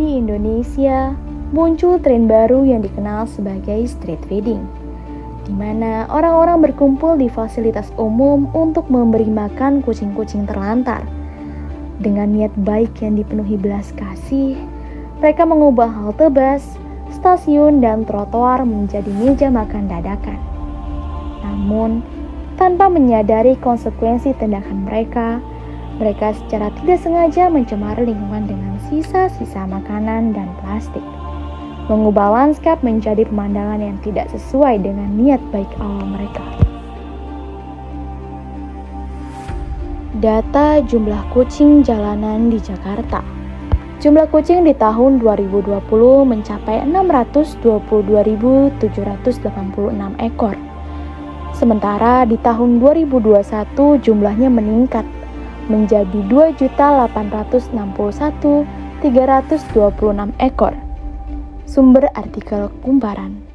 Di Indonesia, muncul tren baru yang dikenal sebagai street feeding, di mana orang-orang berkumpul di fasilitas umum untuk memberi makan kucing-kucing terlantar. Dengan niat baik yang dipenuhi belas kasih, mereka mengubah halte bus, stasiun, dan trotoar menjadi meja makan dadakan. Namun, tanpa menyadari konsekuensi tindakan mereka secara tidak sengaja mencemari lingkungan dengan sisa-sisa makanan dan plastik, mengubah lanskap menjadi pemandangan yang tidak sesuai dengan niat baik awal mereka. Data jumlah kucing jalanan di Jakarta. Jumlah kucing di tahun 2020 mencapai 622.786 ekor. Sementara di tahun 2021 jumlahnya meningkat menjadi 2.861.326 ekor. Sumber artikel Kumparan.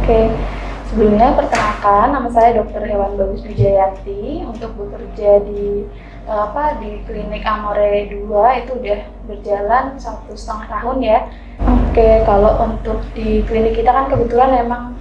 Oke, sebelumnya perkenalkan, nama saya Dr. Hewan Bagus Wijayanti untuk bekerja di klinik Amore 2 itu udah berjalan 1,5 tahun ya. Oke, kalau untuk di klinik kita kan kebetulan emang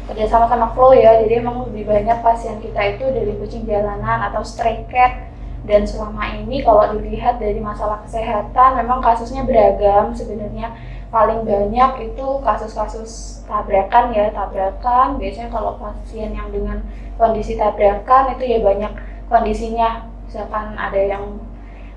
kerjasama sama Flow ya, jadi emang lebih banyak pasien kita itu dari kucing jalanan atau stray cat. Dan selama ini kalau dilihat dari masalah kesehatan memang kasusnya beragam sebenarnya. Paling banyak itu kasus-kasus tabrakan biasanya kalau pasien yang dengan kondisi tabrakan itu ya banyak kondisinya, misalkan ada yang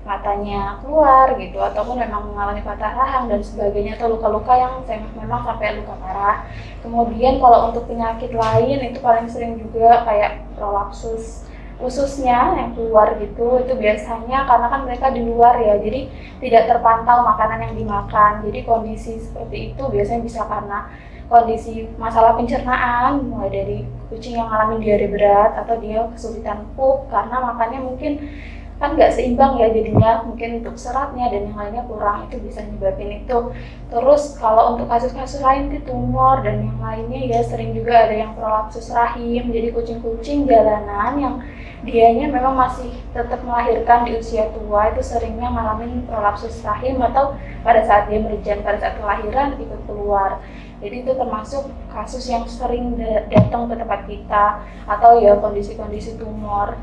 matanya keluar gitu ataupun memang mengalami patah rahang dan sebagainya atau luka-luka yang memang sampai luka parah. Kemudian kalau untuk penyakit lain itu paling sering juga kayak prolapsus ususnya yang keluar gitu, itu biasanya karena kan mereka di luar ya, jadi tidak terpantau makanan yang dimakan. Jadi kondisi seperti itu biasanya bisa karena kondisi masalah pencernaan, mulai dari kucing yang mengalami diare berat atau dia kesulitan pup karena makannya mungkin kan nggak seimbang ya, jadinya mungkin untuk seratnya dan yang lainnya kurang, itu bisa nyebabin itu. Terus kalau untuk kasus-kasus lain itu tumor dan yang lainnya ya sering juga ada yang prolapsus rahim, jadi kucing-kucing jalanan yang dianya memang masih tetap melahirkan di usia tua itu seringnya ngalamin prolapsus rahim atau pada saat dia merijan, pada saat kelahiran ikut keluar. Jadi itu termasuk kasus yang sering datang ke tempat kita, atau ya kondisi-kondisi tumor.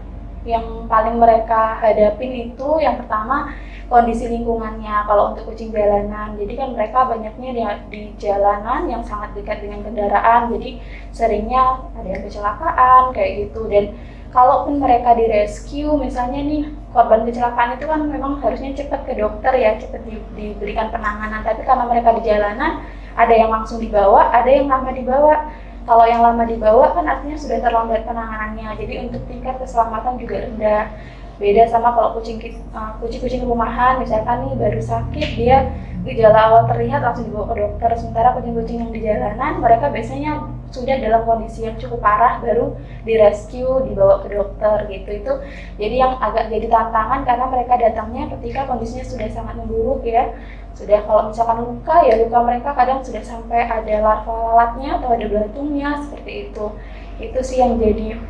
Yang paling mereka hadapin itu yang pertama kondisi lingkungannya kalau untuk kucing jalanan. Jadi kan mereka banyaknya di jalanan yang sangat dekat dengan kendaraan, jadi seringnya ada yang kecelakaan kayak gitu. Dan kalaupun mereka direscue, misalnya nih korban kecelakaan itu kan memang harusnya cepat ke dokter ya, cepat diberikan penanganan. Tapi karena mereka di jalanan, ada yang langsung dibawa, ada yang lama dibawa. Kalau yang lama dibawa kan artinya sudah terlambat penanganannya, jadi untuk tingkat keselamatan juga rendah. Beda sama kalau kucing-kucing rumahan, misalkan nih baru sakit, dia gejala awal terlihat langsung dibawa ke dokter. Sementara kucing-kucing yang di jalanan, mereka biasanya sudah dalam kondisi yang cukup parah, baru direscue, dibawa ke dokter gitu. Itu jadi yang agak jadi tantangan karena mereka datangnya ketika kondisinya sudah sangat memburuk ya. Sudah kalau misalkan luka, ya luka mereka kadang sudah sampai ada larva lalatnya atau ada belatungnya seperti itu. Itu sih yang jadi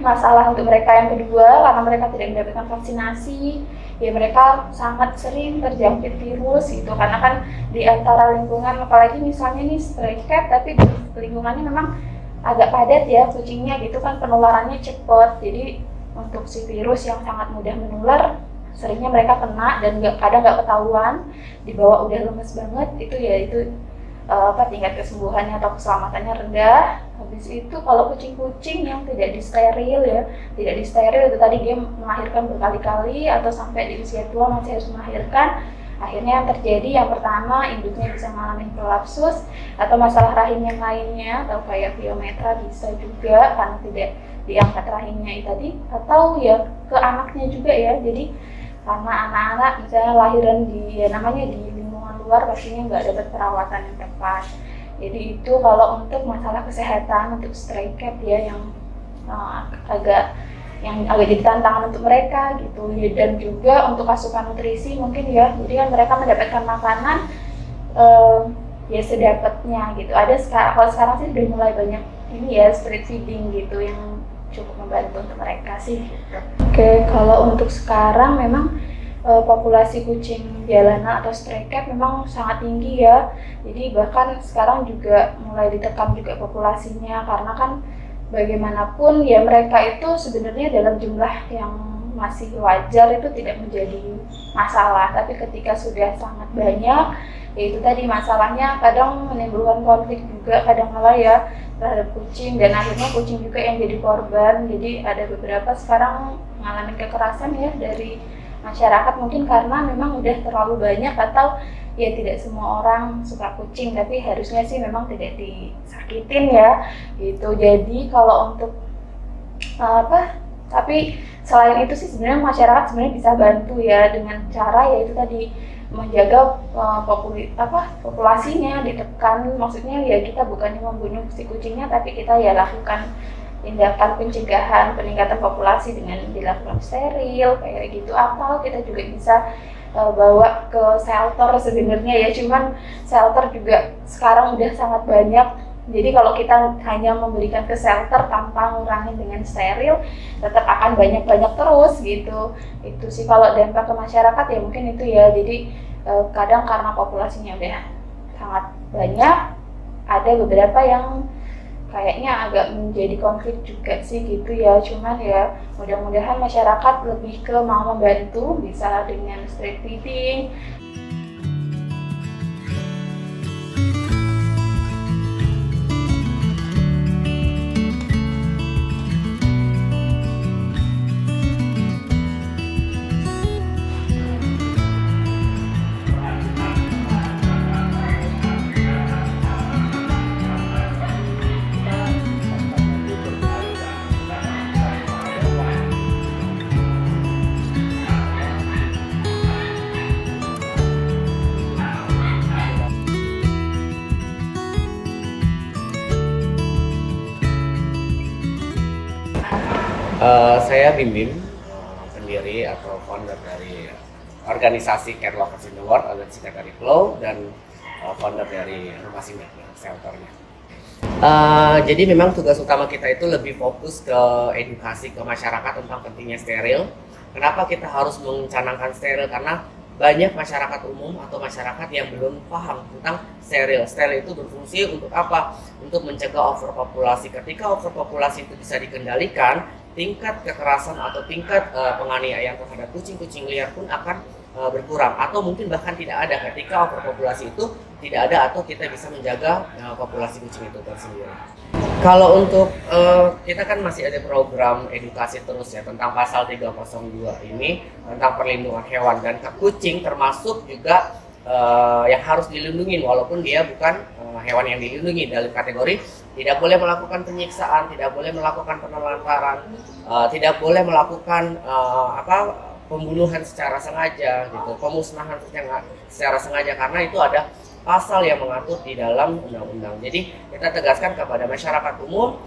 masalah untuk mereka. Yang kedua, karena mereka tidak mendapatkan vaksinasi, ya mereka sangat sering terjangkit virus gitu, karena kan di antara lingkungan, apalagi misalnya nih stray cat, tapi di lingkungannya memang agak padat ya kucingnya gitu kan, penularannya cepat. Jadi untuk si virus yang sangat mudah menular, seringnya mereka kena dan kadang nggak ketahuan, dibawa udah lemes banget, itu ya itu tingkat kesembuhannya atau keselamatannya rendah. Habis itu kalau kucing-kucing yang tidak disteril ya, tidak disteril itu tadi dia melahirkan berkali-kali atau sampai di usia tua masih harus melahirkan. Akhirnya yang terjadi yang pertama, induknya bisa mengalami prolapsus atau masalah rahim yang lainnya, atau kayak piometra bisa juga karena tidak diangkat rahimnya itu tadi, atau ya ke anaknya juga ya. Jadi karena anak-anak misalnya lahiran di ya namanya di lingkungan luar, pastinya nggak dapat perawatan yang tepat. Jadi itu kalau untuk masalah kesehatan untuk stray cat ya, yang agak jadi tantangan untuk mereka gitu ya. Dan juga untuk asupan nutrisi mungkin ya, jadi kan mereka mendapatkan makanan ya sedapatnya gitu. Ada kalau sekarang sih udah mulai banyak ini ya, street feeding gitu, yang cukup membantu untuk mereka sih gitu. Oke, kalau untuk sekarang memang populasi kucing jalanan atau stray cat memang sangat tinggi ya. Jadi bahkan sekarang juga mulai ditekan juga populasinya, karena kan bagaimanapun ya mereka itu sebenarnya dalam jumlah yang masih wajar itu tidak menjadi masalah. Tapi ketika sudah sangat banyak, ya itu tadi masalahnya kadang menimbulkan konflik juga kadang-kala ya terhadap kucing, dan akhirnya kucing juga yang jadi korban. Jadi ada beberapa sekarang mengalami kekerasan ya dari masyarakat, mungkin karena memang udah terlalu banyak, atau ya tidak semua orang suka kucing, tapi harusnya sih memang tidak disakitin ya gitu. Jadi kalau untuk tapi selain itu sih sebenarnya masyarakat sebenarnya bisa bantu ya dengan cara yaitu tadi menjaga populasinya ditekan. Maksudnya ya kita bukannya membunuh si kucingnya, tapi kita ya lakukan tindakan pencegahan peningkatan populasi dengan dilakukan steril kayak gitu, atau kita juga bisa bawa ke shelter sebenarnya ya. Cuman shelter juga sekarang udah sangat banyak, jadi kalau kita hanya memberikan ke shelter tanpa ngurangin dengan steril, tetap akan banyak-banyak terus gitu. Itu sih kalau dampak ke masyarakat ya mungkin itu ya. Jadi kadang karena populasinya udah sangat banyak, ada beberapa yang kayaknya agak menjadi konflik juga sih gitu ya. Cuman ya mudah-mudahan masyarakat lebih ke mau membantu, bisa dengan street feeding. Saya Bim Bim, pendiri atau founder dari organisasi Cat Lovers in the World, organisasi dari Flow, dan founder dari Rumah Singgah Shelternya. Jadi memang tugas utama kita itu lebih fokus ke edukasi ke masyarakat tentang pentingnya steril. Kenapa kita harus mencanangkan steril? Karena banyak masyarakat umum atau masyarakat yang belum paham tentang steril. Steril itu berfungsi untuk apa? Untuk mencegah overpopulasi. Ketika overpopulasi itu bisa dikendalikan, tingkat kekerasan atau tingkat penganiayaan terhadap kucing-kucing liar pun akan berkurang, atau mungkin bahkan tidak ada ketika overpopulasi itu tidak ada, atau kita bisa menjaga populasi kucing itu tersendiri. Kalau untuk kita kan masih ada program edukasi terus ya tentang pasal 302 ini tentang perlindungan hewan, dan kucing termasuk juga yang harus dilindungi walaupun dia bukan hewan yang dilindungi dalam kategori tidak boleh melakukan penyiksaan, tidak boleh melakukan penelantaran, tidak boleh melakukan pembunuhan secara sengaja gitu, pemusnahan secara sengaja, karena itu ada pasal yang mengatur di dalam undang-undang. Jadi kita tegaskan kepada masyarakat umum,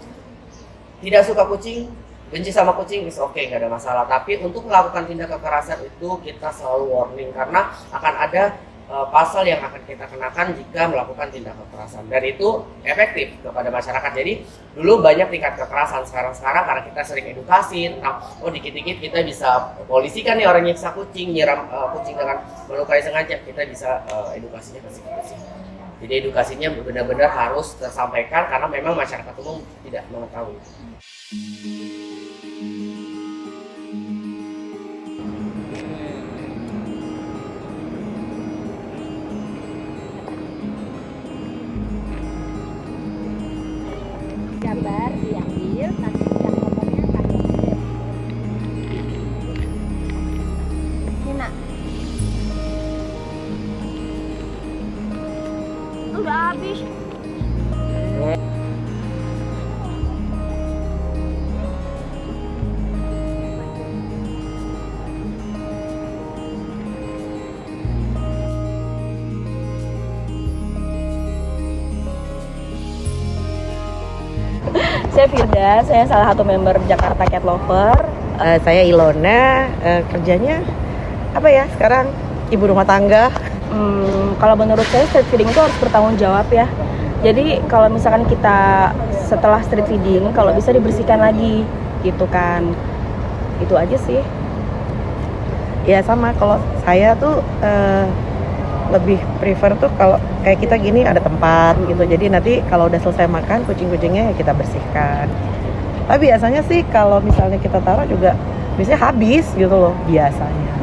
tidak suka kucing, benci sama kucing is okay, nggak ada masalah. Tapi untuk melakukan tindak kekerasan itu kita selalu warning, karena akan ada pasal yang akan kita kenakan jika melakukan tindak kekerasan, dan itu efektif kepada masyarakat. Jadi dulu banyak tingkat kekerasan, sekarang karena kita sering edukasi tentang dikit-dikit kita bisa polisi kan nih orang nyiksa kucing, nyiram kucing dengan melukai sengaja, kita bisa edukasinya ke situ. Jadi edukasinya benar-benar harus tersampaikan karena memang masyarakat umum tidak mengetahui. Gambar diambil, nanti yang ngomongnya pakai ini nak. Udah habis. Saya Firda, saya salah satu member Jakarta Cat Lover. Saya Ilona, kerjanya apa ya sekarang? Ibu rumah tangga. Kalau menurut saya street feeding itu harus bertanggung jawab ya. Jadi kalau misalkan kita setelah street feeding, kalau bisa dibersihkan lagi gitu kan. Itu aja sih. Ya sama, kalau saya tuh lebih prefer tuh kalau kayak kita gini ada tempat gitu. Jadi nanti kalau udah selesai makan, kucing-kucingnya ya kita bersihkan. Tapi biasanya sih kalau misalnya kita taruh juga biasanya habis gitu loh biasanya.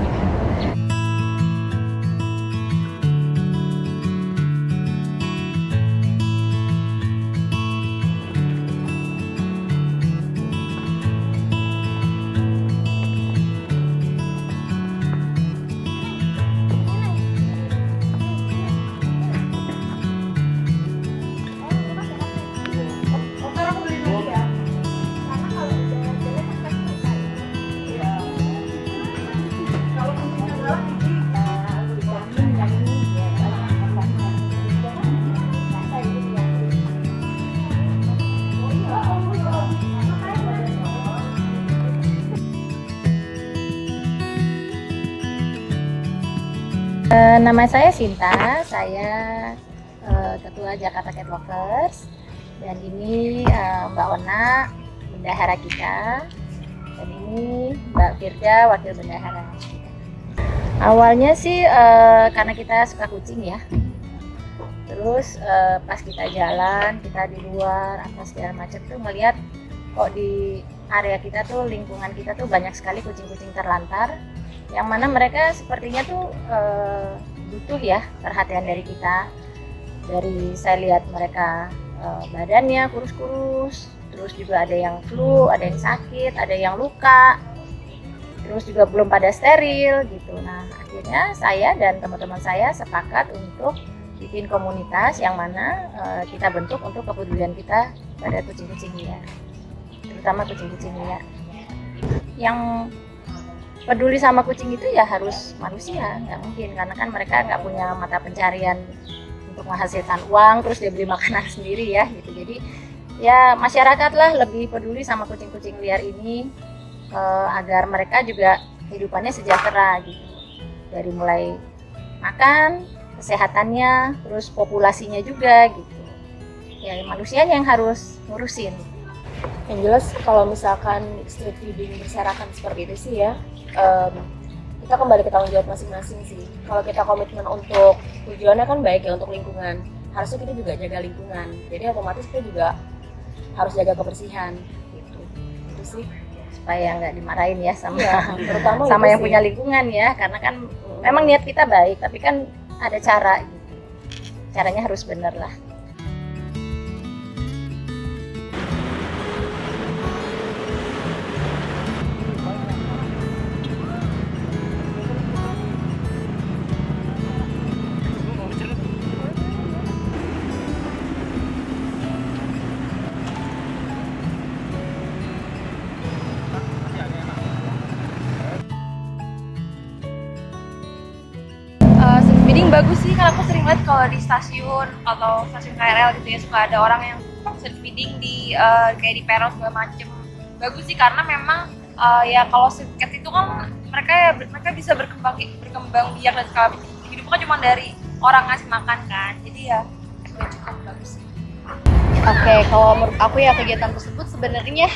Nama saya Sinta, saya Ketua Jakarta Cat Lovers, dan ini Mbak Ona, bendahara kita, dan ini Mbak Firda, wakil bendahara. Awalnya sih karena kita suka kucing ya, terus pas kita jalan, kita di luar, apa segala macam tuh ngelihat kok di area kita tuh, lingkungan kita tuh banyak sekali kucing-kucing terlantar, yang mana mereka sepertinya tuh butuh ya perhatian dari kita. Dari saya lihat mereka badannya kurus-kurus, terus juga ada yang flu, ada yang sakit, ada yang luka, terus juga belum pada steril gitu. Nah akhirnya saya dan teman-teman saya sepakat untuk bikin komunitas yang mana kita bentuk untuk kepedulian kita pada kucing-kucing liar, terutama kucing-kucing liar. Yang peduli sama kucing itu ya harus manusia, nggak mungkin, karena kan mereka nggak punya mata pencarian untuk menghasilkan uang terus dia beli makanan sendiri ya gitu. Jadi ya masyarakatlah lebih peduli sama kucing-kucing liar ini agar mereka juga kehidupannya sejahtera gitu, dari mulai makan, kesehatannya, terus populasinya juga gitu. Ya manusianya yang harus ngurusin. Yang jelas kalau misalkan street feeding berserakan seperti itu sih ya, kita kembali ke tanggung jawab masing-masing sih. Kalau kita komitmen untuk tujuannya kan baik ya untuk lingkungan, harusnya kita juga jaga lingkungan. Jadi otomatis kita juga harus jaga kebersihan gitu. Itu sih Supaya nggak dimarahin ya sama terutama sama itu yang sih. punya lingkungan ya, karena kan memang niat kita baik, tapi kan ada cara gitu. Caranya harus bener lah. Street feeding bagus sih, kan aku sering lihat kalau di stasiun atau stasiun KRL gitu ya, suka ada orang yang street feeding di kayak di peron segala macem. Bagus sih karena memang ya kalau street cat itu kan mereka bisa berkembang biak dan segala hidup bukan cuma dari orang ngasih makan kan, jadi ya udah cukup bagus sih. Oke, kalau menurut aku ya kegiatan tersebut sebenarnya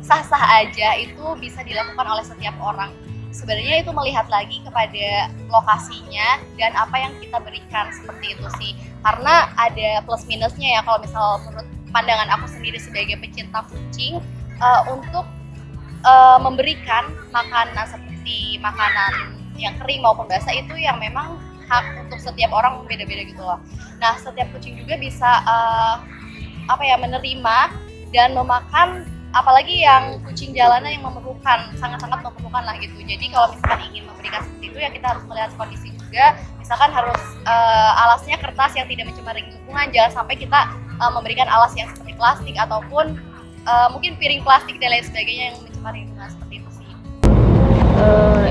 sah-sah aja, itu bisa dilakukan oleh setiap orang. Sebenarnya itu melihat lagi kepada lokasinya dan apa yang kita berikan, seperti itu sih. Karena ada plus minusnya ya, kalau misal menurut pandangan aku sendiri sebagai pecinta kucing, untuk memberikan makanan seperti makanan yang kering maupun basah itu yang memang hak untuk setiap orang beda-beda gitu loh. Nah, setiap kucing juga bisa menerima dan memakan, apalagi yang kucing jalanan yang memerlukan, sangat-sangat memerlukan lah gitu. Jadi kalau misalkan ingin memberikan seperti itu ya kita harus melihat kondisi juga. Misalkan harus alasnya kertas yang tidak mencemari lingkungan, jangan sampai kita memberikan alas yang seperti plastik ataupun mungkin piring plastik dan lain sebagainya yang mencemari lingkungan, seperti itu sih.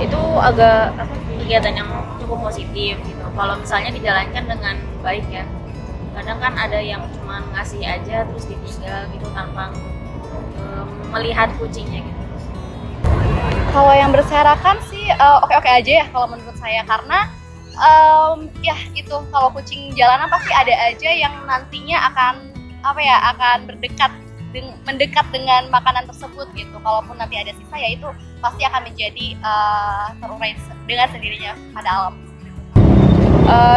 Itu agak kegiatan yang cukup positif gitu. Kalau misalnya dijalankan dengan baik ya. Kadang kan ada yang cuma ngasih aja terus ditinggal gitu tanpa melihat kucingnya gitu. Kalau yang berserakan sih oke-oke aja ya kalau menurut saya, karena ya itu kalau kucing jalanan pasti ada aja yang nantinya akan mendekat dengan makanan tersebut gitu. Kalaupun nanti ada sisa ya itu pasti akan menjadi terurai dengan sendirinya pada alam.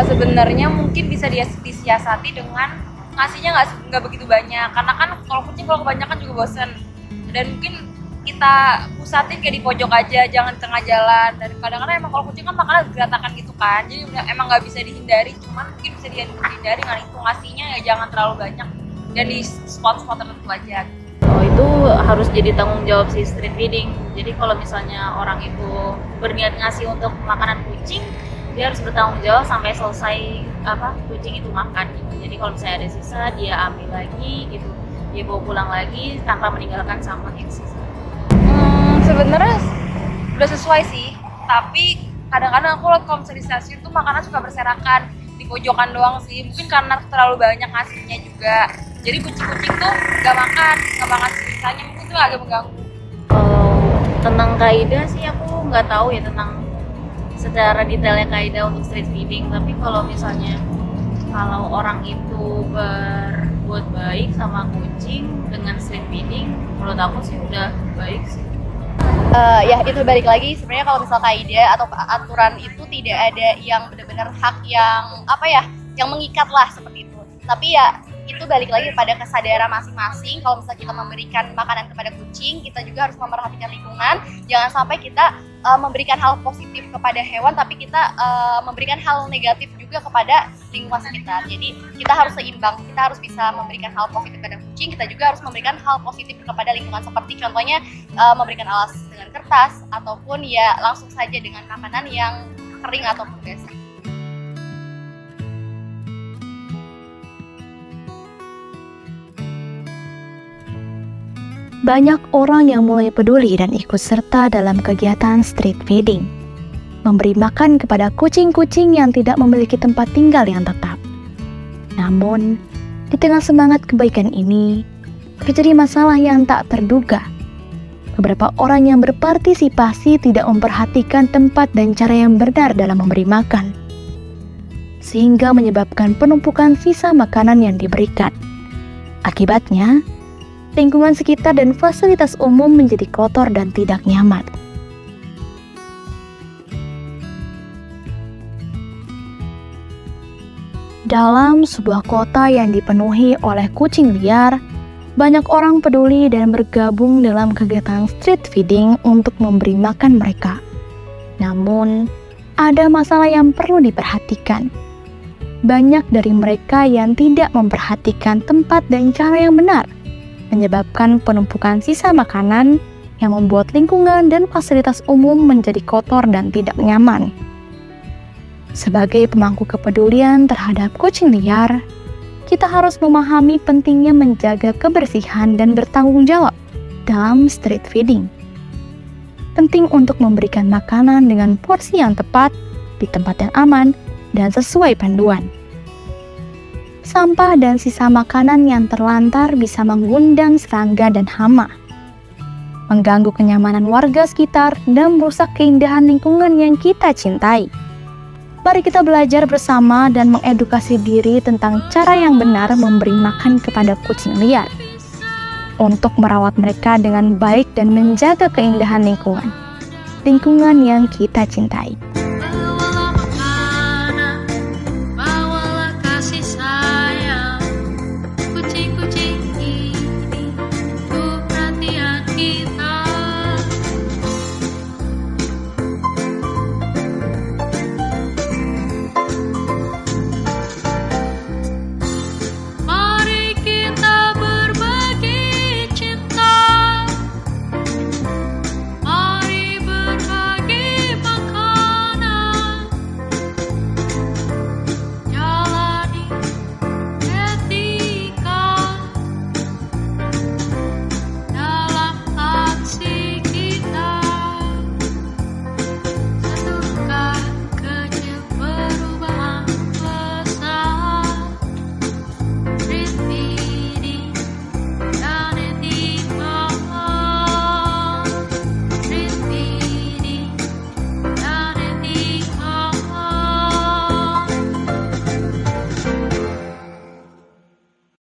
Sebenarnya mungkin bisa disiasati dengan ngasihnya nggak begitu banyak, karena kan kalau kucing kalau kebanyakan juga bosen, dan mungkin kita pusatin kayak di pojok aja, jangan di tengah jalan. Dan kadang-kadang emang kalau kucing kan makannya berantakan gitu kan, jadi emang nggak bisa dihindari, cuman mungkin bisa dihindari dengan itu, ngasihnya ya jangan terlalu banyak dan di spot-spot tertentu aja. Oh, itu harus jadi tanggung jawab si street feeding. Jadi kalau misalnya orang itu berniat ngasih untuk makanan kucing, dia harus bertanggung jawab sampai selesai kucing itu makan gitu. Jadi kalau misalnya ada sisa, dia ambil lagi gitu, dia bawa pulang lagi tanpa meninggalkan sampah yang sisa. Sebenarnya udah sesuai sih, tapi kadang-kadang aku lihat kalau misalnya di stasiun tuh makanan suka berserakan di pojokan doang sih, mungkin karena terlalu banyak ngasihnya juga. Jadi kucing-kucing tuh nggak makan sisanya, mungkin itu agak mengganggu. Tentang kaidah sih aku nggak tahu ya tentang secara detailnya kaidah untuk street feeding. Tapi kalau misalnya kalau orang itu berbuat baik sama kucing dengan street feeding, menurut aku sih udah baik sih. Ya itu balik lagi sebenarnya kalau misal kaidah atau aturan itu tidak ada yang benar-benar hak yang yang mengikat lah seperti itu. Tapi ya itu balik lagi pada kesadaran masing-masing. Kalau misalnya kita memberikan makanan kepada kucing, kita juga harus memperhatikan lingkungan. Jangan sampai kita memberikan hal positif kepada hewan, tapi kita memberikan hal negatif juga kepada lingkungan sekitar. Jadi kita harus seimbang. Kita harus bisa memberikan hal positif kepada kucing, kita juga harus memberikan hal positif kepada lingkungan. Seperti contohnya memberikan alas dengan kertas, ataupun ya langsung saja dengan makanan yang kering ataupun basah. Banyak orang yang mulai peduli dan ikut serta dalam kegiatan street feeding, memberi makan kepada kucing-kucing yang tidak memiliki tempat tinggal yang tetap. Namun, di tengah semangat kebaikan ini, terjadi masalah yang tak terduga. Beberapa orang yang berpartisipasi tidak memperhatikan tempat dan cara yang benar dalam memberi makan, sehingga menyebabkan penumpukan sisa makanan yang diberikan. Akibatnya, lingkungan sekitar dan fasilitas umum menjadi kotor dan tidak nyaman. Dalam sebuah kota yang dipenuhi oleh kucing liar, banyak orang peduli dan bergabung dalam kegiatan street feeding untuk memberi makan mereka. Namun, ada masalah yang perlu diperhatikan. Banyak dari mereka yang tidak memperhatikan tempat dan cara yang benar, menyebabkan penumpukan sisa makanan yang membuat lingkungan dan fasilitas umum menjadi kotor dan tidak nyaman. Sebagai pemangku kepedulian terhadap kucing liar, kita harus memahami pentingnya menjaga kebersihan dan bertanggung jawab dalam street feeding. Penting untuk memberikan makanan dengan porsi yang tepat, di tempat yang aman, dan sesuai panduan. Sampah dan sisa makanan yang terlantar bisa mengundang serangga dan hama, mengganggu kenyamanan warga sekitar dan merusak keindahan lingkungan yang kita cintai. Mari kita belajar bersama dan mengedukasi diri tentang cara yang benar memberi makan kepada kucing liar untuk merawat mereka dengan baik dan menjaga keindahan lingkungan yang kita cintai.